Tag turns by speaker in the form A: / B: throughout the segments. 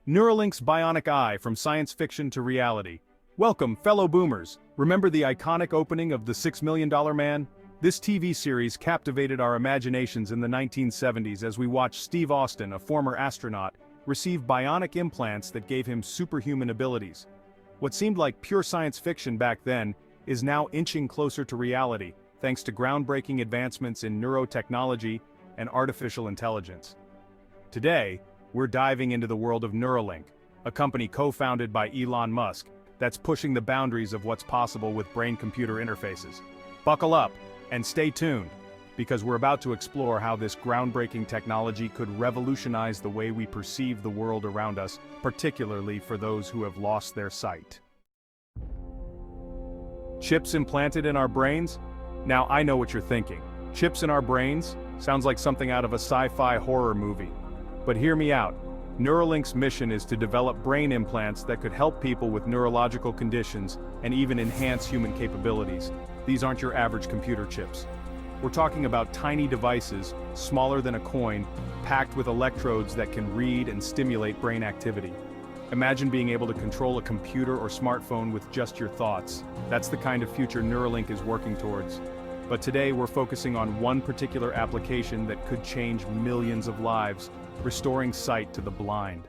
A: Neuralink's Bionic Eye from science fiction to reality. Welcome, fellow boomers. Remember the iconic opening of The $6 Million Man? This TV series captivated our imaginations in the 1970s as we watched Steve Austin, a former astronaut, receive bionic implants that gave him superhuman abilities. What seemed like pure science fiction back then is now inching closer to reality, thanks to groundbreaking advancements in neurotechnology and artificial intelligence. Today, we're diving into the world of Neuralink, a company co-founded by Elon Musk that's pushing the boundaries of what's possible with brain-computer interfaces. Buckle up and stay tuned, because we're about to explore how this groundbreaking technology could revolutionize the way we perceive the world around us, particularly for those who have lost their sight. Chips implanted in our brains? Now I know what you're thinking. Chips in our brains? Sounds like something out of a sci-fi horror movie. But hear me out. Neuralink's mission is to develop brain implants that could help people with neurological conditions and even enhance human capabilities. These aren't your average computer chips. We're talking about tiny devices, smaller than a coin, packed with electrodes that can read and stimulate brain activity. Imagine being able to control a computer or smartphone with just your thoughts. That's the kind of future Neuralink is working towards. But today we're focusing on one particular application that could change millions of lives, restoring sight to the blind.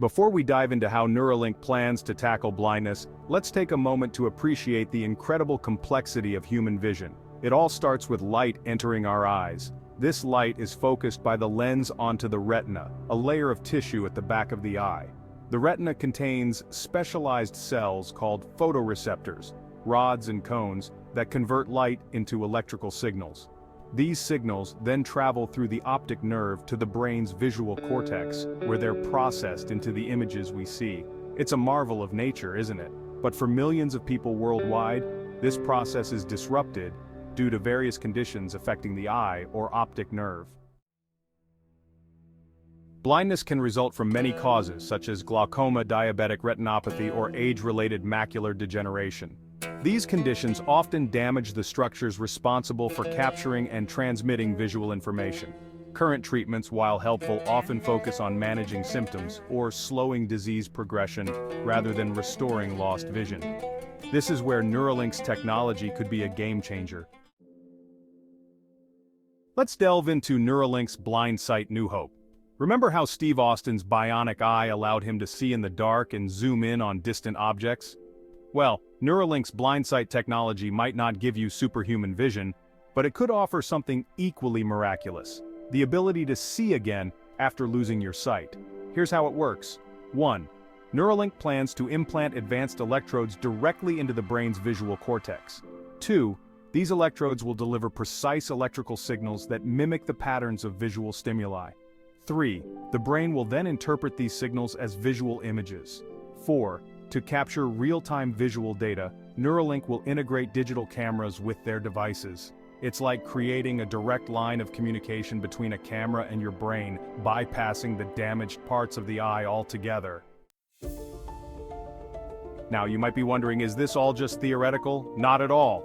A: Before we dive into how Neuralink plans to tackle blindness, let's take a moment to appreciate the incredible complexity of human vision. It all starts with light entering our eyes. This light is focused by the lens onto the retina, a layer of tissue at the back of the eye. The retina contains specialized cells called photoreceptors, rods and cones, that convert light into electrical signals. These signals then travel through the optic nerve to the brain's visual cortex, where they're processed into the images we see. It's a marvel of nature, isn't it? But for millions of people worldwide, this process is disrupted due to various conditions affecting the eye or optic nerve. Blindness can result from many causes, such as glaucoma, diabetic retinopathy, or age-related macular degeneration. These conditions often damage the structures responsible for capturing and transmitting visual information. Current treatments, while helpful, often focus on managing symptoms or slowing disease progression rather than restoring lost vision. This is where Neuralink's technology could be a game changer. Let's delve into Neuralink's blind sight new hope. Remember how Steve Austin's bionic eye allowed him to see in the dark and zoom in on distant objects? Well, Neuralink's blind sight technology might not give you superhuman vision, but it could offer something equally miraculous: the ability to see again after losing your sight. Here's how it works. 1. Neuralink plans to implant advanced electrodes directly into the brain's visual cortex. 2. These electrodes will deliver precise electrical signals that mimic the patterns of visual stimuli. 3. The brain will then interpret these signals as visual images. 4. To capture real-time visual data, Neuralink will integrate digital cameras with their devices. It's like creating a direct line of communication between a camera and your brain, bypassing the damaged parts of the eye altogether. Now, you might be wondering, is this all just theoretical? Not at all.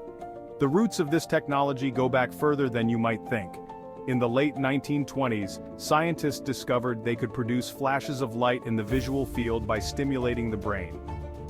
A: The roots of this technology go back further than you might think. In the late 1920s, scientists discovered they could produce flashes of light in the visual field by stimulating the brain.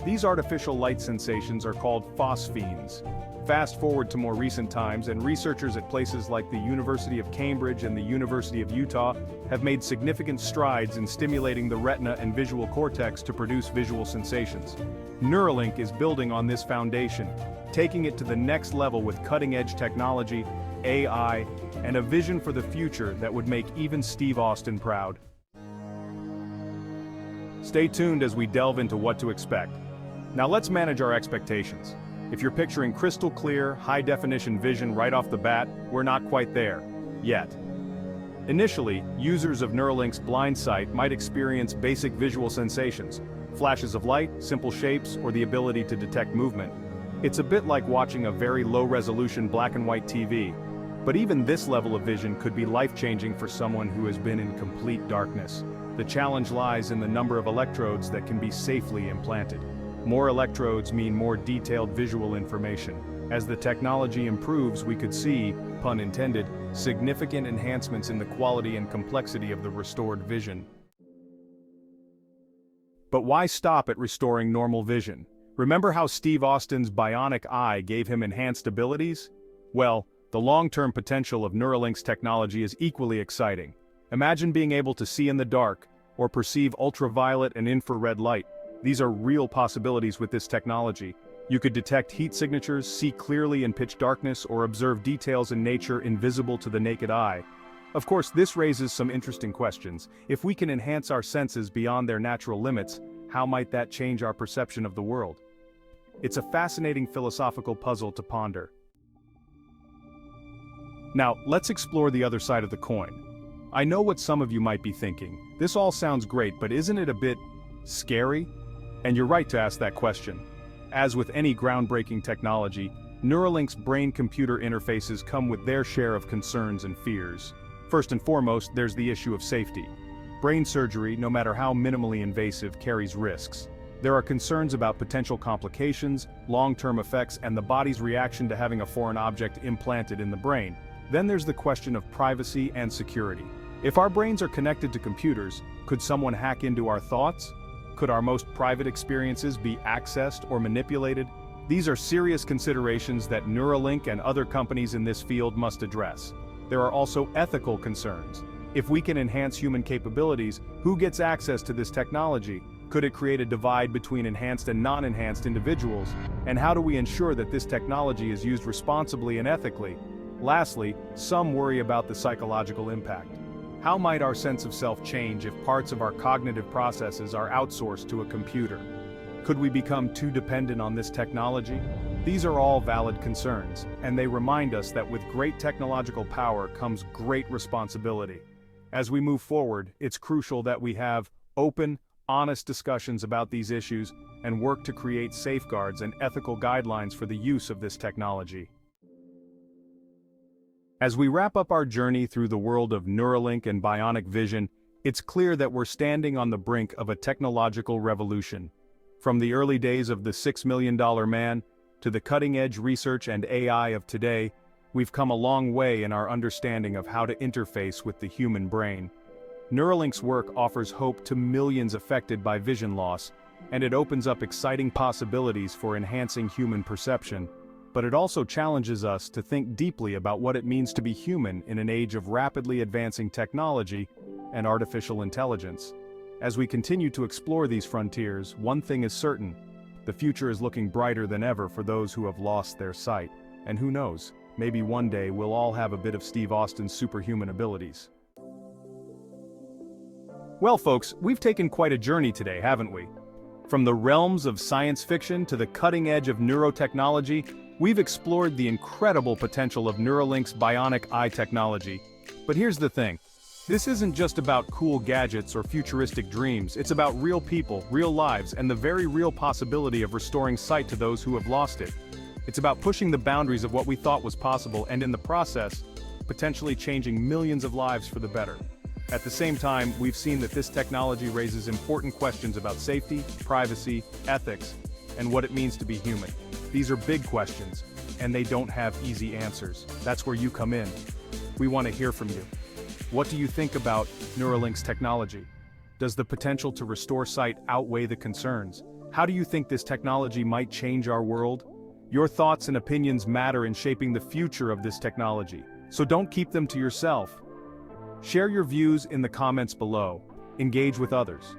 A: These artificial light sensations are called phosphenes. Fast forward to more recent times, and researchers at places like the University of Cambridge and the University of Utah have made significant strides in stimulating the retina and visual cortex to produce visual sensations. Neuralink is building on this foundation, taking it to the next level with cutting-edge technology, AI, and a vision for the future that would make even Steve Austin proud. Stay tuned as we delve into what to expect. Now let's manage our expectations. If you're picturing crystal clear, high-definition vision right off the bat, we're not quite there yet. Initially, users of Neuralink's blind sight might experience basic visual sensations, flashes of light, simple shapes, or the ability to detect movement. It's a bit like watching a very low-resolution black and white TV. But even this level of vision could be life-changing for someone who has been in complete darkness. The challenge lies in the number of electrodes that can be safely implanted. More electrodes mean more detailed visual information. As the technology improves, we could see, pun intended, significant enhancements in the quality and complexity of the restored vision. But why stop at restoring normal vision? Remember how Steve Austin's bionic eye gave him enhanced abilities? Well, the long-term potential of Neuralink's technology is equally exciting. Imagine being able to see in the dark, or perceive ultraviolet and infrared light. These are real possibilities with this technology. You could detect heat signatures, see clearly in pitch darkness, or observe details in nature invisible to the naked eye. Of course, this raises some interesting questions. If we can enhance our senses beyond their natural limits, how might that change our perception of the world? It's a fascinating philosophical puzzle to ponder. Now, let's explore the other side of the coin. I know what some of you might be thinking. This all sounds great, but isn't it a bit scary? And you're right to ask that question. As with any groundbreaking technology, Neuralink's brain-computer interfaces come with their share of concerns and fears. First and foremost, there's the issue of safety. Brain surgery, no matter how minimally invasive, carries risks. There are concerns about potential complications, long-term effects, and the body's reaction to having a foreign object implanted in the brain. Then there's the question of privacy and security. If our brains are connected to computers, could someone hack into our thoughts? Could our most private experiences be accessed or manipulated? These are serious considerations that Neuralink and other companies in this field must address. There are also ethical concerns. If we can enhance human capabilities, who gets access to this technology? Could it create a divide between enhanced and non-enhanced individuals? And how do we ensure that this technology is used responsibly and ethically? Lastly, some worry about the psychological impact. How might our sense of self change if parts of our cognitive processes are outsourced to a computer? Could we become too dependent on this technology? These are all valid concerns, and they remind us that with great technological power comes great responsibility. As we move forward, it's crucial that we have open, honest discussions about these issues and work to create safeguards and ethical guidelines for the use of this technology. As we wrap up our journey through the world of Neuralink and bionic vision, it's clear that we're standing on the brink of a technological revolution. From the early days of the $6 million man, to the cutting-edge research and AI of today, we've come a long way in our understanding of how to interface with the human brain. Neuralink's work offers hope to millions affected by vision loss, and it opens up exciting possibilities for enhancing human perception. But it also challenges us to think deeply about what it means to be human in an age of rapidly advancing technology and artificial intelligence. As we continue to explore these frontiers, one thing is certain: the future is looking brighter than ever for those who have lost their sight. And who knows, maybe one day we'll all have a bit of Steve Austin's superhuman abilities. Well folks, we've taken quite a journey today, haven't we? From the realms of science fiction to the cutting edge of neurotechnology, we've explored the incredible potential of Neuralink's bionic eye technology. But here's the thing. This isn't just about cool gadgets or futuristic dreams, it's about real people, real lives, and the very real possibility of restoring sight to those who have lost it. It's about pushing the boundaries of what we thought was possible and in the process, potentially changing millions of lives for the better. At the same time, we've seen that this technology raises important questions about safety, privacy, ethics, and what it means to be human. These are big questions, and they don't have easy answers. That's where you come in. We want to hear from you. What do you think about Neuralink's technology? Does the potential to restore sight outweigh the concerns? How do you think this technology might change our world? Your thoughts and opinions matter in shaping the future of this technology, so don't keep them to yourself. Share your views in the comments below. Engage with others.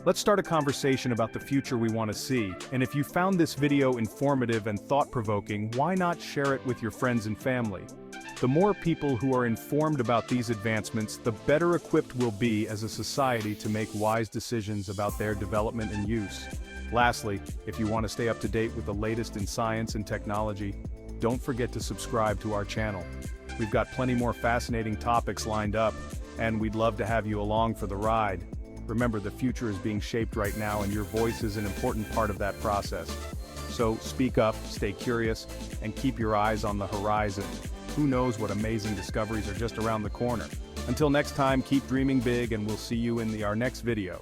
A: Let's start a conversation about the future we want to see, and if you found this video informative and thought-provoking, why not share it with your friends and family? The more people who are informed about these advancements, the better equipped we'll be as a society to make wise decisions about their development and use. Lastly, if you want to stay up to date with the latest in science and technology, don't forget to subscribe to our channel. We've got plenty more fascinating topics lined up, and we'd love to have you along for the ride. Remember, the future is being shaped right now, and your voice is an important part of that process. So speak up, stay curious, and keep your eyes on the horizon. Who knows what amazing discoveries are just around the corner. Until next time, keep dreaming big, and we'll see you in our next video.